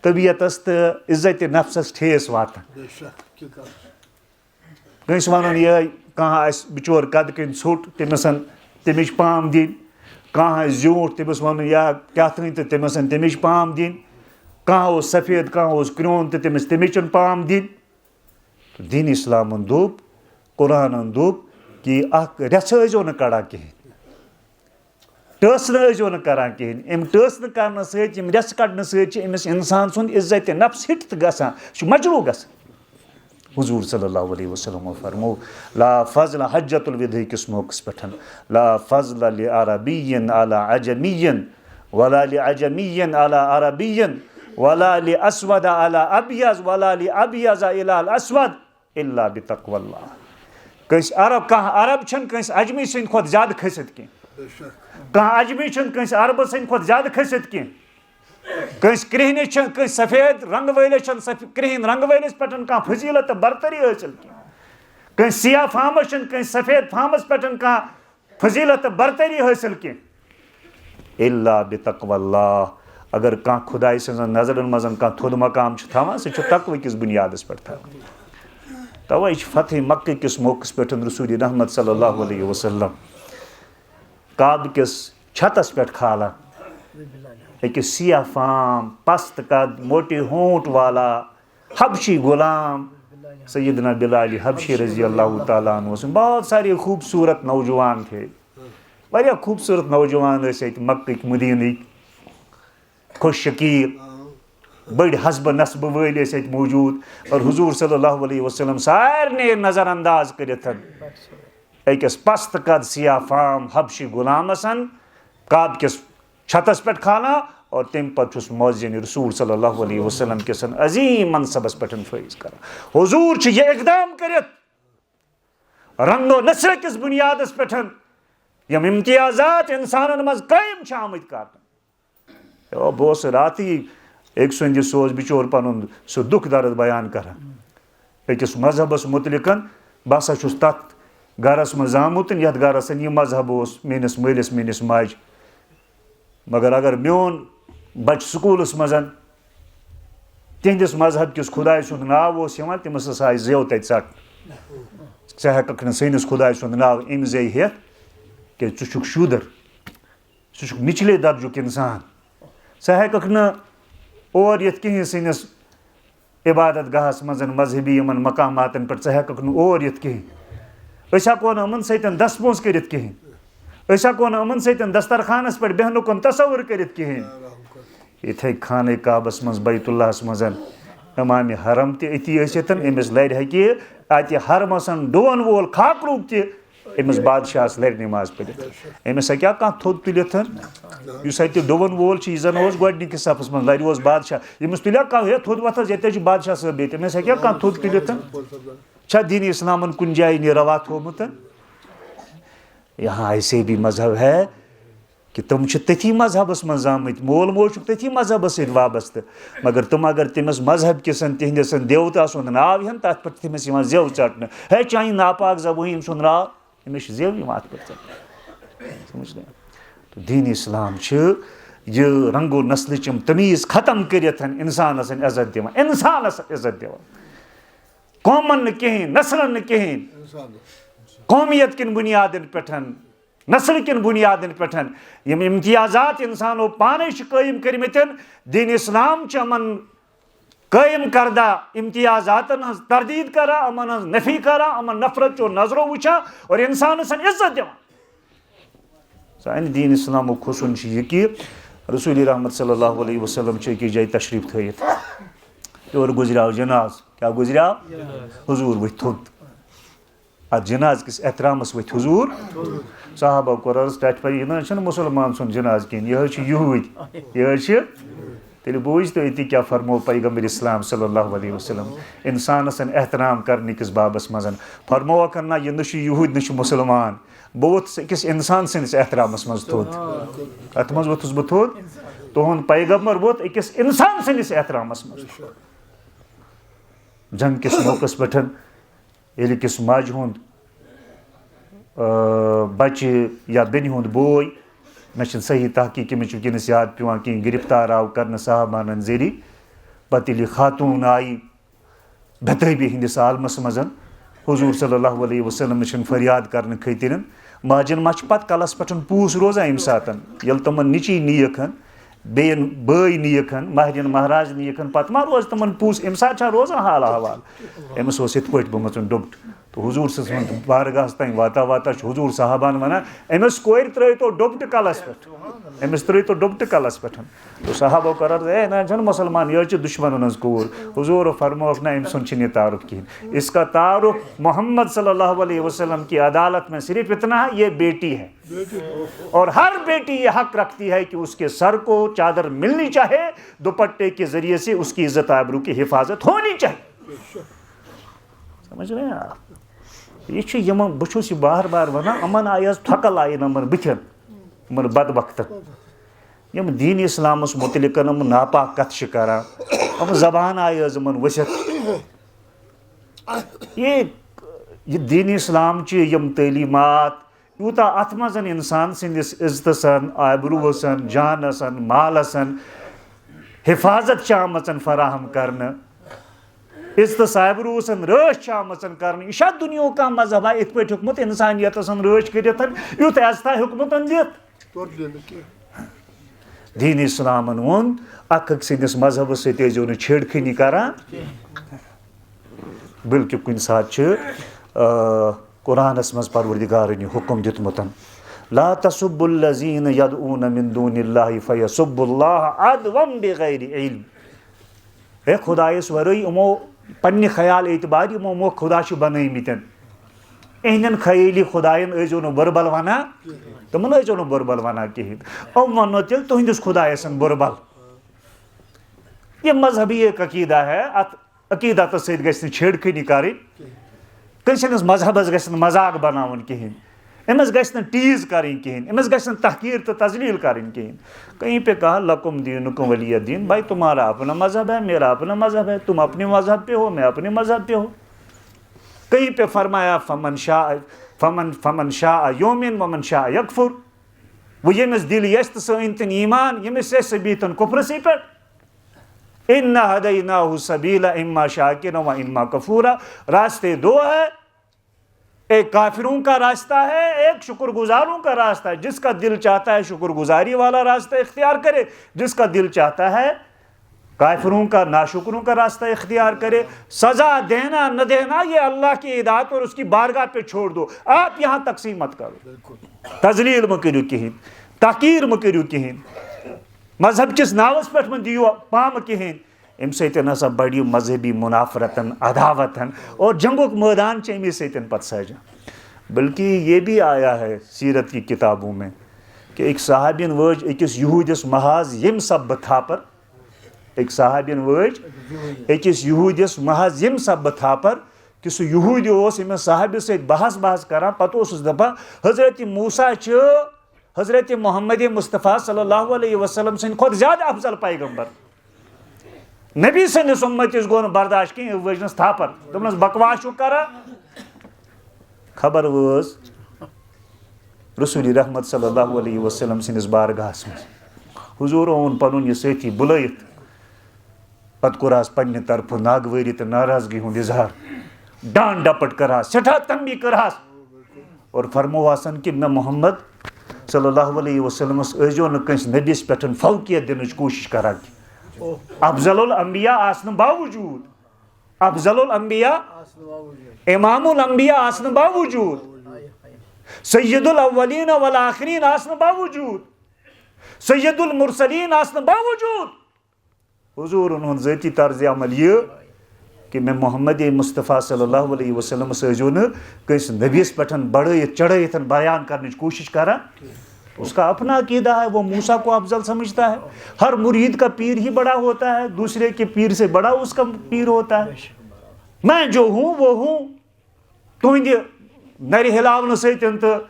طبیعتس تہٕ عزتِ نفسس ٹھیس واتان کٲنٛسہِ ونُن یِہے کانٛہہ آسہِ بچور قدٕ کِنۍ ژھوٚٹ تٔمِس تمِچ پام دِنۍ کانٛہہ آسہِ زیوٗٹھ تٔمِس وَنُن یا کیٛاہ تانۍ تہٕ تٔمِس تمِچ پام دِنۍ کانٛہہ اوس سفید کانٛہہ اوس کرٛہُن تہٕ تٔمِس تمِچ پام دِنۍ تہٕ دیٖن اِسلامَن دوٚپ قرآنَن دوٚپ کہِ اَکھ رٮ۪ژھٕ ٲسۍزیو نہٕ کَڑان کِہیٖنۍ ٹٲسہٕ ٲسۍزیو نہٕ کَران کِہیٖنۍ اَمہِ ٹٲسہٕ نہٕ کَرنہٕ سۭتۍ یِم رٮ۪ژھٕ کَڑنہٕ سۭتۍ چھِ أمِس اِنسان سُنٛد عزتِ نفس ہِٹ تہٕ گژھان سُہ چھُ مجروٗح گژھان حضوٗر صلی اللہ علیہ وسلمو فرمو لا فضل حجت الوداع کِس موقعس پٮ۪ٹھ لا فضل لعربین علی عجمین ولا لعجمین علی عربین ولا لاسود علی ابیض ولا لابیض الی الاسود الا بتقوى اللہ کٲنٛسہِ عرب کانٛہہ عرب چھنہٕ کٲنٛسہِ اجمی سٕنٛدِ کھۄتہٕ زیادٕ کھٔسِتھ کینٛہہ کانٛہہ اجمی چھنہٕ کٲنٛسہِ عربہٕ سٕنٛدِ کھۄتہٕ زیادٕ کھٔسِتھ کینٛہہ کٲنٛسہِ کرٛہنِس چھنہٕ کٲنٛسہِ سفید رنٛگہٕ وٲلِس چھنہٕ کرٛہِنۍ رنٛگہٕ وٲلِس پٮ۪ٹھ کانٛہہ فضیٖلت تہٕ برتری حٲصِل کینٛہہ کٲنٛسہِ سیاہ فامس چھنہٕ کٲنٛسہِ سفید فامس پٮ۪ٹھ کانٛہہ فضیٖلت تہٕ برتری حٲصِل کینٛہہ الا بتقوى اللہ اگر کانٛہہ خۄداے سٕنٛزن نظرن منٛز کانٛہہ تھوٚد مقام چھُ تھاوان سُہ چھُ تقوی کِس بُنیادس پٮ۪ٹھ تھاوان توے چھِ فتح مکہ کِس موقعس پٮ۪ٹھ رسول رحمت صلی اللہ علیہ وسلم کعبہٕ کِس چھتس پٮ۪ٹھ کھالان أکِس سیاہ فام پست قد موٹے ہونٹ والا حبشی غلام سیدنا بلال حبشی رضی اللہ تعالیٰ عنہ بہت سارے خوبصورت نوجوان تھے واریاہ خوبصورت نوجوان ٲسۍ ییٚتہِ مکٕکۍ مدیٖنٕکۍ خوش شکیٖل بٔڑۍ حسبہٕ نسبہٕ وٲلۍ ٲسۍ ییٚتہِ موجوٗد اور حضوٗر صلی اللہ علیہ وسلم سارنٕے نظر انداز کٔرِتھ أکِس پست قد سیاہ فام حبشی غلامس کعبہٕ کِس چھتس پٮ۪ٹھ کھالان اور تمہِ پتہٕ چھُس مؤذِن رسول صلی اللہ علیہ وسلم کِس عظیٖم منصبس پٮ۪ٹھ فٲیض کران حضوٗر چھُ یہِ اقدام کٔرِتھ رنٛگو نثرٕ کِس بُنیادس پٮ۪ٹھ یِم امتیازات انسانن منٛز قٲیِم چھِ آمٕتۍ کرنہٕ بہٕ اوسُس راتھٕے أکۍ سُنٛد سُہ اوس بِچور پنُن سُہ دُکھ درد بیان کران أکِس مذہبس متعلق بہٕ ہسا چھُس تتھ گرس منٛز آمُت یتھ گرس یہِ مذہب اوس میٲنِس مٲلِس میٲنِس ماجہِ مگر اگر میون بچہِ سکوٗلس منٛز تِہنٛدِس مذہب کِس خۄداے سُنٛد ناو اوس یِوان تٔمِس ہسا آیہِ زیو تتہِ ژٹنہٕ ژٕ ہٮ۪ککھ نہٕ سٲنِس خۄداے سُنٛد ناو اَمہِ زے ہٮ۪تھ کیازِ ژٕ چھُکھ شوٗدر ژٕ چھُکھ نِچلے درجُک اِنسان ژٕ ہٮ۪ککھ نہٕ اور یِتھ کِہینۍ سٲنِس عبادت گاہس منٛز مذہبی یِمن مقاماتن پٮ۪ٹھ ژٕ ہٮ۪ککھ نہٕ اور یِتھ کِہینۍ أسۍ ہٮ۪کو نہٕ یِمن سۭتۍ دسپوز کٔرِتھ کِہینۍ أسۍ ہٮ۪کو نہٕ یِمن سۭتۍ دسترخانس پٮ۪ٹھ بیہنُک تصور کٔرِتھ کِہینۍ یِتھے خانہ کعبس منٛز بیت اللہس منٛز امامِ حرم تہِ أتی ٲسِتھ أمِس لرِ ہٮ۪کہِ اتہِ حرمس ڈوَن وول کھاکروٗب تہِ أمِس بادشاہس لرِ نٮ۪ماز پٔرِتھ أمِس ہٮ۪کیٛاہ کانٛہہ تھوٚد تُلِتھ یُس اتہِ ڈوَن وول چھُ یہِ زن اوس گۄڈٕنِکِس صفس منٛز لرِ اوس بادشاہ أمِس تُلیا کانٛہہ ہے تھوٚد وۄتھ حظ ییٚتہِ حظ چھُ بادشاہ صٲب ییٚتہِ أمِس ہٮ۪کیٛاہ کانٛہہ تھوٚد تُلِتھ چھا دیٖنِ اسلامن کُنہِ جایہِ یہِ روا تھوٚومُت یہاں ایسے بھی مذہب ہے کہ تِم چھِ تٔتھی مذہبس منٛز آمٕتۍ مول موج چھُکھ تٔتھی مذہبس سۭتۍ وابستہٕ مگر تِم اگر تٔمِس مذہب کِس تِہنٛدِس دیوتا سُنٛد ناو ہٮ۪ن تتھ پٮ۪ٹھ تٔمِس یِوان زٮ۪و ژٹنہٕ ہے چانہِ ناپاک زبٲنۍ سُنٛد ناو أمِس چھِ زٮ۪و یِوان اتھ پٮ۪ٹھ ژٹنہٕ سمجھ تہٕ دیٖنِ اسلام چھِ یہِ رنٛگو نسلٕچ یِم تمیٖز ختم کٔرِتھ انسانس عزت دِوان انسانس عزت دِوان قومن نہٕ کِہینۍ نسلن نہٕ کِہینۍ قومیت کٮ۪ن بُنیادن پٮ۪ٹھ نسل کٮ۪ن بُنیادن پٮ۪ٹھ یِم امتیازات انسانو پانے چھِ قٲیِم کٔرمٕتۍ دیٖنِ اسلام چھِ یِمن قٲیِم کردہ امتیازاتن ہٕنٛز تردیٖد کران یِمن ہٕنٛز نفی کران یِمن نفرت چو نظرو وٕچھان اور انسانس عزت دِوان سانہِ دیٖنِ اسلامُک حُسن چھُ یہِ کہِ رسول رحمت صلی اللہ علیہ وسلم چھِ أکِس جایہِ تشریٖف تھٲیِتھ یورٕ گُزریٛاو جناز کیٛاہ گُزریٛاو حضوٗر ؤتھۍ تھوٚد اتھ جناز کِس احترامس ؤتھۍ حضوٗر صحابہ کوٚر عرض ٹاٹھہِ پری یہِ نہ حظ چھُنہٕ مُسلمان سُنٛد جناز کِہینۍ یہِ حظ چھُ یہوٗدۍ یہِ حظ چھِ تیٚلہِ بوٗزۍ تُہۍ أتی کیٛاہ فرمو پیغمبر اسلام صلی اللہ علیہ وسلم انسانس احترام کرنٕکِس بابس منٛز فرمووکھ نہ یہِ نہ چھُ یہوٗدۍ نہ چھُ مُسلمان بہٕ ووٚتھُس أکِس انسان سٕنٛدِس احترامس منٛز تھوٚد کتھ منٛز ووٚتھُس بہٕ تھوٚد تُہُنٛد پیغمبر ووٚتھ أکِس انسان سٕنٛدِس احترامس منٛز جنگ کِس موقعس پٮ۪ٹھ ییٚلہِ أکِس ماجہِ ہُنٛد بچہِ یا بیٚنہِ ہُنٛد بوے مےٚ چھِنہٕ صحیح تحقیٖق أمِس چھِ وٕنکیٚنس یاد پیٚوان کِہینۍ گرفتار آو کرنہٕ صحابانن ذٔریعہٕ پتہٕ ییٚلہِ یہِ خاتوٗن آیہِ بےتٲبی ہِنٛدِس عالمس منٛز حضور صلی اللہ علیہ وسلم چھن فریاد کرنے کھتن ماجن ما پتہ کلس پہ پوس روزان امہ ساتن یل تمن نیچی نیکن بین بٲے نیکن مہرین مہراز نیکن پتہ ما روز تمن پوس امہ سات روزان حال احوال امس یت پٲٹھۍ گوٚمُت ڈُبٹ تو حضور صن بارگاہس تین واتا واتا حضور صحابان ونان امس کور ترٲیتو ڈُبٹہٕ کلس پہ امس ترٲیتو ڈُبٹہٕ کلس پہ تو صحابو کر عرض اے نا چھن مسلمان یہ دشمنن ہز کور حضور فرموک نا ام سن چھ یہ تعارف کہین اس کا تعارف محمد صلی اللہ علیہ وسلم کی عدالت میں صرف اتنا ہے یہ بیٹی ہے اور ہر بیٹی یہ حق رکھتی ہے کہ اس کے سر کو چادر ملنی چاہے دوپٹے کے ذریعے سے اس کی عزت آبرو کی حفاظت ہونی چاہیے سمجھ رہے ہیں آپ یہ بہت یہ بار بار ونان امن آئی تھکل آئی نمبر بتن یمن بدبختن یم دین اسلامس متعلق ناپاک کت کران زبان آئی ورثت یہ دین اسلام یم تعلیمات یوتا ات مز انسان سندس عزت سن آبرو سن جان سن مال سن حفاظت آمت فراہم کرنے عزت سابرو سن رٲچھ آمت کرنے یہ دنیا کا مذہب ہے ات پہ ہیوکمت انسانیت رٲچھ کرت یُتھ عزتہ ہیوکمت دِتھ دین اسلامن وون اکھ سندس مذہب ست ٲسۍزیو نہٕ چھیڑخٲنی کران بلکہ کُنہِ ساتہٕ قرآنس مز پروردگارن یہ حکم دیتمت لا تسبوا الذین یدعون من دون اللہ فیسبوا اللہ عدوا بغیر علم اے خدایس ورٲے یِمو پننہِ خیال اعتبار یِمو خدا چھِ بنٲیمٕتۍ اہندٮ۪ن خیٲلی خدایَن ٲسۍزیو نہٕ بُربل ونان تِمن ٲسۍزیو نہٕ بُربل ونان کِہیٖنۍ یِم وننو تیٚلہِ تُہنٛدِس خدایس بُربل یہ مذہبی ایک عقیدہ ہے اتھ عقیدتس سۭتۍ گژھِ نہٕ چھیڑخٲنی کرٕنۍ کٲنٛسہِ ہٕنٛدِس مذہبس گژھِ نہٕ مذاق بناوُن کِہیٖنۍ امس گژھِ نہٕ ٹیٖز کرٕنۍ کِہیٖنۍ امس گژھِ نہٕ تحقیٖر تہٕ تذلیٖل کرٕنۍ کِہیٖنۍ کہیں پہ کہا لکم دینکم ولی دین بھائی تمہارا اپنا مذہب ہے میرا اپنا مذہب ہے تم اپنے مذہب پہ ہو میں اپنے مذہب پہ ہوں کہیں پہ فرمایا فمن شاء یومن ومن شاء یکفر وہ یمس دل یس تو سہ أنتن ایمان یمس یس سہ بیتن کفرسی پہ انا ہدیناہ السبیل اما شاکرا و اما کفورا راستے دو ہے ایک کافروں کا راستہ ہے ایک شکر گزاروں کا راستہ ہے جس کا دل چاہتا ہے شکر گزاری والا راستہ اختیار کرے جس کا دل چاہتا ہے کافروں کا ناشکروں کا راستہ اختیار کرے سزا دینا نہ دینا یہ اللہ کی اطاعت اور اس کی بارگاہ پہ چھوڑ دو آپ یہاں تقسیم مت کرو تذلیل مہ کٔرِو کہین تحقیر مہ کٔرِو کہین مذہب کس ناوس پہ مہ دیو پام کہین امہ سۭتۍ ہسا بڑِ مذہبی منافرتن عداوتن اور جنگُک میدان امے سۭتۍ پتہ سجان بلکہ یہ بھی آیا ہے سیرت کی کتابوں میں کہ ایک صحابین وٲج أکِس یہوٗدِس محاذ ییٚمہِ سببہٕ تھاپر ایک صحابین وٲج أکِس یہوٗدِس محاذ ییٚمہِ سببہٕ تھاپر کہ سُہ یہوٗدی اوس ییٚمِس صحابِس سۭتۍ بحث کران پتہٕ اوسُس دپان حضرت موسیٰ چھِ حضرت محمد مصطفیٰ صلی اللہ علیہ وسلم سٕنٛدِ کھۄتہٕ زیادٕ افضل پیغمبر نبی سندس امتس گو برداشت کہیں وجنس تھاپر دپنس بکواس کران خبر وٲژ رسول رحمت صلی اللہ علیہ وسلم سندس بارگاہس مز حضور اون پنن یہ ساتھی بلائت پتہ کورہس پننہ طرف ناگواری تو ناراضگی ہند اظہار ڈانٹ ڈپٹ کرہس سٹھا تنبیہ کرہس اور فرموہسن کہ میں محمد صلی اللہ علیہ وسلمس ٲسۍزیو نہٕ کٲنٛسہِ نبیس پٮ۪ٹھ فوقیت دِنٕچ کوٗشش کران افضل الانبیاء آسن باوجود افضل الانبیاء امام الانبیاء آسن باوجود سید الاولین والآخرین آسن باوجود سید المرسلین آسن باوجود حضور انہوں ذاتی طرز عمل یہ کہ میں محمد مصطفیٰ صلی اللہ علیہ وسلم ٲسۍزیو نہٕ کٲنٛسہِ نبیس پٮ۪ٹھ بڑھٲیِتھ چڑھٲیِتھ بیان کرنٕچ کوٗشش کران اس کا اپنا عقیدہ ہے وہ موسیٰ کو افضل سمجھتا ہے ہر مرید کا پیر ہی بڑا ہوتا ہے دوسرے کے پیر سے بڑا اس کا پیر ہوتا ہے میں جو ہوں وہ ہوں تہندِ نرِ ہلاونہٕ سۭتۍ تہٕ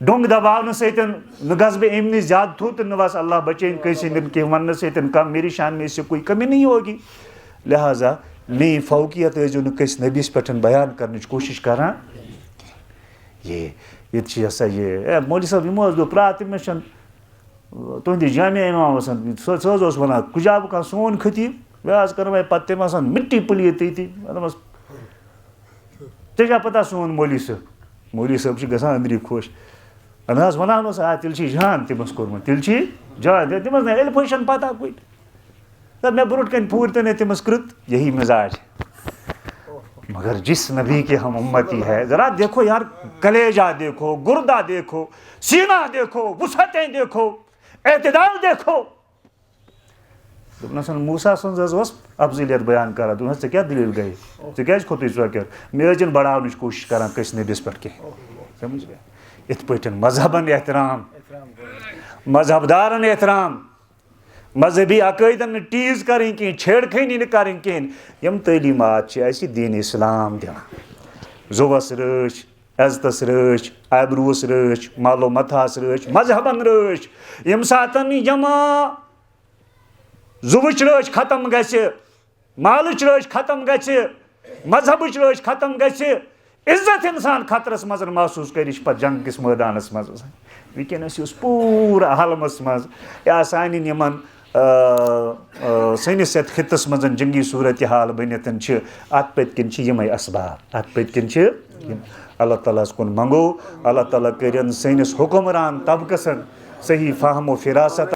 ڈونٛگہٕ دباونہٕ سۭتۍ نہ گژھٕ بہٕ امہِ نِش زیادٕ تھوٚد تہٕ نہ بس اللہ بچٲیِن کٲنٛسہِ ہٕنٛدٮ۪ن کینٛہہ وننہٕ سۭتۍ کم میری شان میں اس سے کوئی کمی نہیں ہوگی لہٰذا میٛٲنۍ فوقیت ٲسۍزیو نہٕ کٲنٛسہِ نبیس پٮ۪ٹھ بیان کرنٕچ کوٗشش کران یہ ہسا یہ مولوی صٲب یِمو حظ دوٚپ پرٛاتھ تہِ مےٚ چھَنہٕ تُہنٛدِ جامعہ امامس سُہ حظ اوس ونان کُجا بہٕ کانٛہہ سون خطیٖب مےٚ حظ کٔر وۄنۍ پتہٕ تٔمۍ آسان مِٹی پلیٖت تٔتی دوٚپمَس ژےٚ چھا پتہ سون مولوی صٲب چھِ گژھان أنٛدری خۄش نہ حظ وَنان اوس تیٚلہِ چھِ جان تٔمِس کوٚرمُت تیٚلہِ چھِ جان تٔمِس نہ علمٕے چھَنہٕ پتہ کُنہِ مےٚ برونٛٹھ کَنہِ پوٗرۍ تہِ نہٕ تٔمِس کرٕت یہی مزاج مگر جس نبی کے ہم امتی ہے ذرا دیکھو یار کلیجہ دیکھو گردہ دیکھو سینہ دیکھو وسعتیں دیکھو اعتدال دیکھو دوٚپنَس موسیٰ سٕنٛز حظ ٲس افضلیت بیان کران دوٚپنَس ژےٚ کیٛاہ دٔلیٖل گٔے ژےٚ کیٛازِ کھوٚتُے ژۄکیر مےٚ حظ چھِنہٕ بڑاونٕچ کوٗشِش کران کٲنٛسہِ نبِیَس پٮ۪ٹھ کینٛہہ سمجھ گٔے یِتھ پٲٹھۍ مذہبن احترام مذہب دارن احترام مذہبی عقٲیدن نہٕ ٹیٖز کَرٕنۍ کِہیٖنۍ چھیڑ خٲنی نہٕ کَرٕنۍ کِہیٖنۍ یِم تعلیٖمات چھِ اَسہِ دیٖنہِ اِسلام دِوان زُوَس رٲچھ عزتَس رٲچھ آبروٗوَس رٲچھ مالو متاہَس رٲچھ مذہبن رٲچھ ییٚمہِ ساتہٕ یِمہٕ زُوٕچ رٲچھ ختم گژھِ مالٕچ رٲچھ ختم گژھِ مذہبٕچ رٲچھ ختم گژھِ عزت اِنسان خطرس منٛز محسوٗس کَرِ یہِ چھِ پَتہٕ جنٛگ کِس مٲدانَس منٛز آسان وٕنکٮ۪نَس یُس پوٗرٕ عالمَس منٛز یا سانٮ۪ن یِمن سٲنِس یَتھ خطس منٛز جنٛگی صوٗرتِ حال بٔنِتھ چھِ اَتھ پٔتۍ کِنۍ چھِ یِمے اسباب اَتھ پٔتۍ کِنۍ چھِ اللہ تعالیٰ ہَس کُن منگو اللہ تعالیٰ کٔرِنۍ سٲنِس حُکمران طبقَس صحیح فہم و فراست